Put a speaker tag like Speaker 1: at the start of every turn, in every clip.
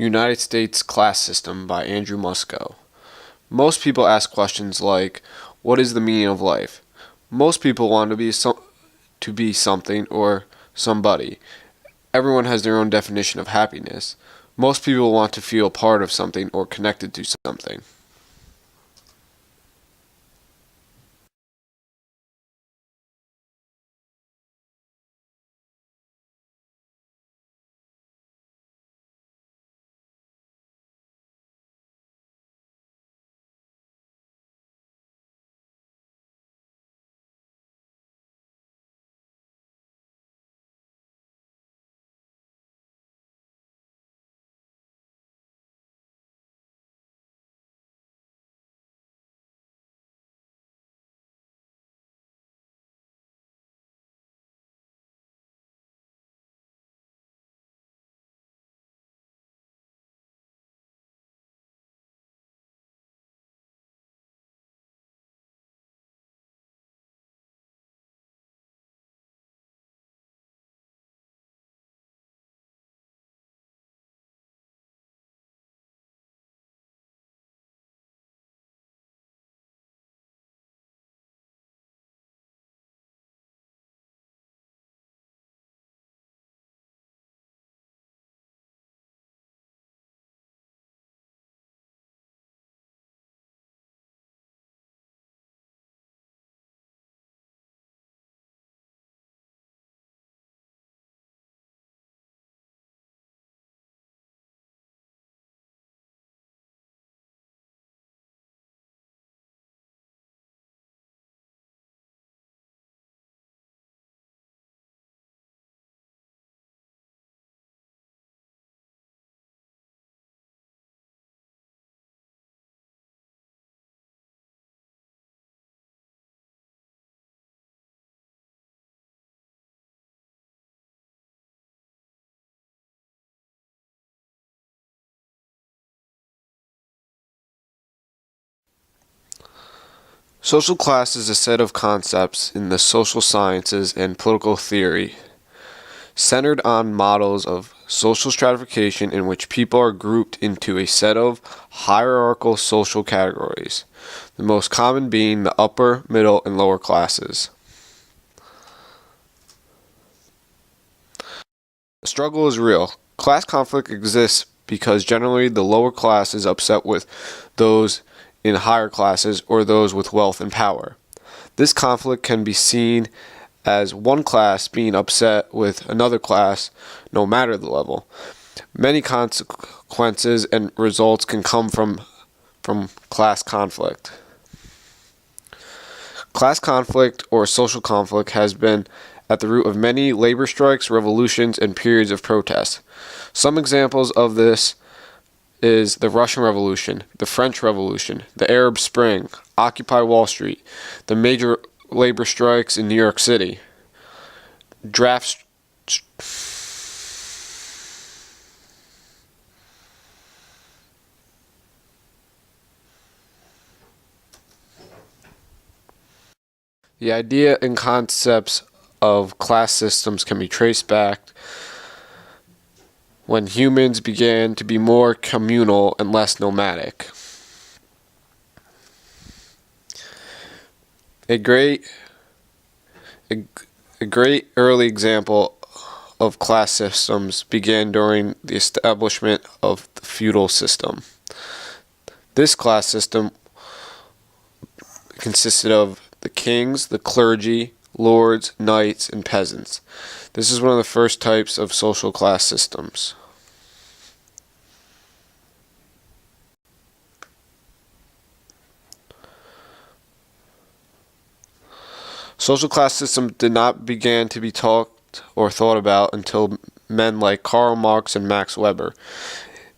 Speaker 1: United States Class System by Andrew Musco. Most people ask questions like, what is the meaning of life? Most people want to be something or somebody. Everyone has their own definition of happiness. Most people want to feel part of something or connected to something. Social class is a set of concepts in the social sciences and political theory centered on models of social stratification in which people are grouped into a set of hierarchical social categories, the most common being the upper, middle, and lower classes. The struggle is real. Class conflict exists because generally the lower class is upset with those in higher classes or those with wealth and power. This conflict can be seen as one class being upset with another class, no matter the level. Many consequences and results can come from class conflict. Class conflict or social conflict has been at the root of many labor strikes, revolutions, and periods of protest. Some examples of this is the Russian Revolution, the French Revolution, the Arab Spring, Occupy Wall Street, the major labor strikes in New York City, The idea and concepts of class systems can be traced back when humans began to be more communal and less nomadic. A great early example of class systems began during the establishment of the feudal system. This class system consisted of the kings, the clergy, lords, knights, and peasants. This is one of the first types of social class systems. Social class systems did not begin to be talked or thought about until men like Karl Marx and Max Weber.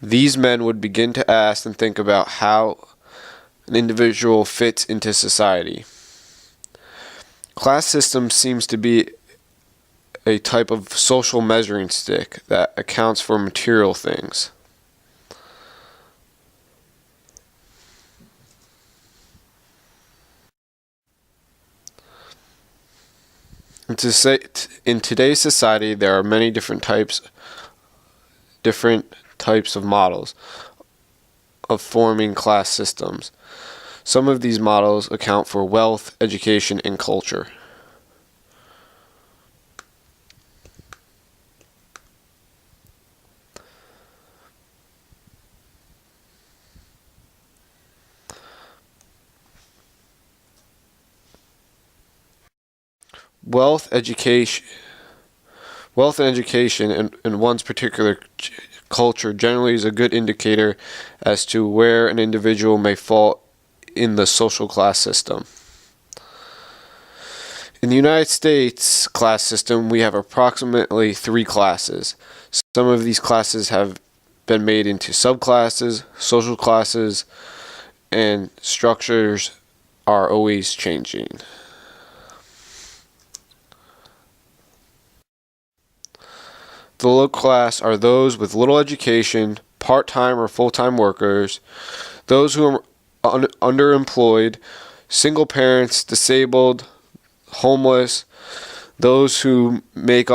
Speaker 1: These men would begin to ask and think about how an individual fits into society. Class system seems to be a type of social measuring stick that accounts for material things. In today's society, there are many different types of models of forming class systems. Some of these models account for wealth, education, and culture. Wealth and education in one's particular culture generally is a good indicator as to where an individual may fall in the social class system. In the United States class system, we have approximately 3 classes. Some of these classes have been made into subclasses, social classes, and structures are always changing. The low class are those with little education, part-time or full-time workers, those who are underemployed, single parents, disabled, homeless, those who make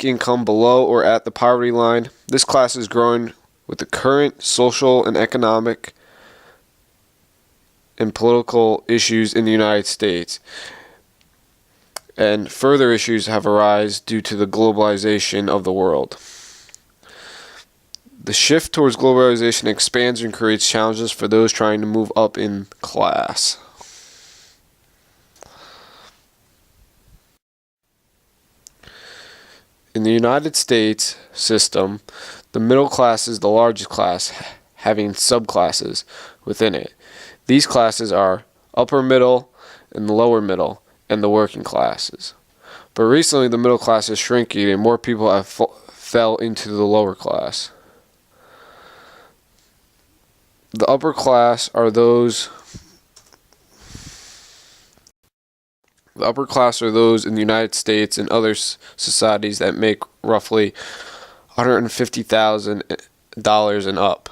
Speaker 1: income below or at the poverty line. This class is growing with the current social and economic and political issues in the United States. And further issues have arisen due to the globalization of the world. The shift towards globalization expands and creates challenges for those trying to move up in class. In the United States system, the middle class is the largest class, having subclasses within it. These classes are upper middle and the lower middle, and the working classes. But recently the middle class is shrinking and more people have fell into the lower class. The upper class are those in the United States and other societies that make roughly $150,000 and up.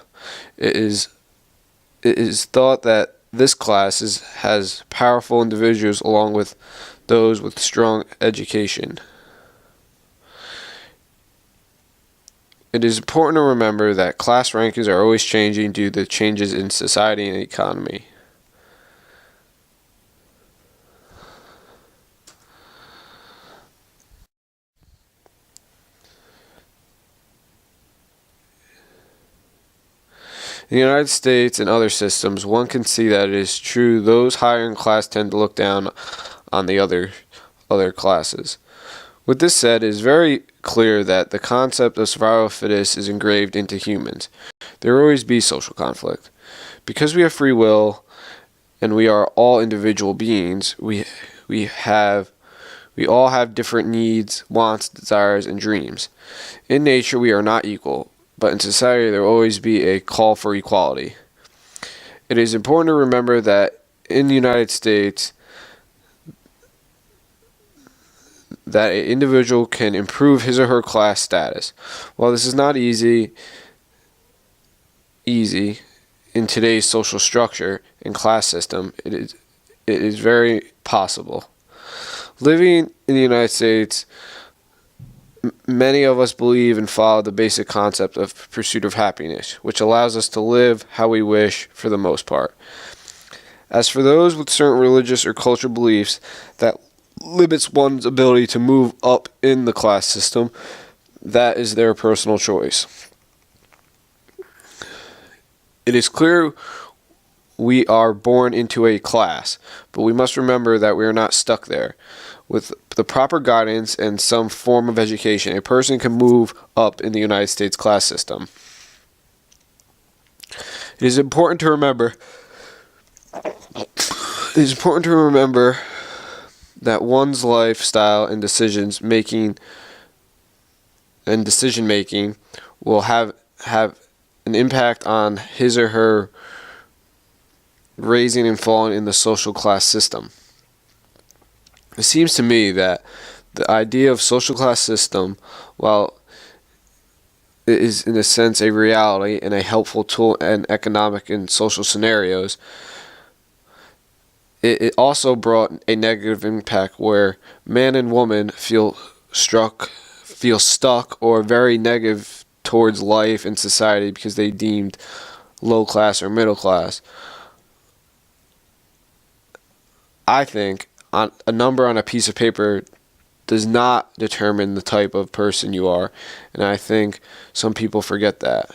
Speaker 1: It is thought that this class has powerful individuals along with those with strong education. It is important to remember that class rankings are always changing due to changes in society and economy. In the United States and other systems, one can see that it is true those higher in class tend to look down on the other classes. With this said, it is very clear that the concept of survival of the fittest is engraved into humans. There will always be social conflict. Because we have free will and we are all individual beings, we all have different needs, wants, desires, and dreams. In nature, we are not equal. But in society, there will always be a call for equality. It is important to remember that in the United States, that an individual can improve his or her class status. While this is not easy in today's social structure and class system, it is very possible. Living in the United States, many of us believe and follow the basic concept of pursuit of happiness, which allows us to live how we wish for the most part. As for those with certain religious or cultural beliefs that limits one's ability to move up in the class system, that is their personal choice. It is clear we are born into a class, but we must remember that we are not stuck there. With the proper guidance and some form of education, a person can move up in the United States class system. It is important to remember that one's lifestyle and decision making will have an impact on his or her raising and falling in the social class system. It seems to me that the idea of social class system, while it is in a sense a reality and a helpful tool in economic and social scenarios, it also brought a negative impact where man and woman feel stuck or very negative towards life and society because they deemed low class or middle class. I think a number on a piece of paper does not determine the type of person you are, and I think some people forget that.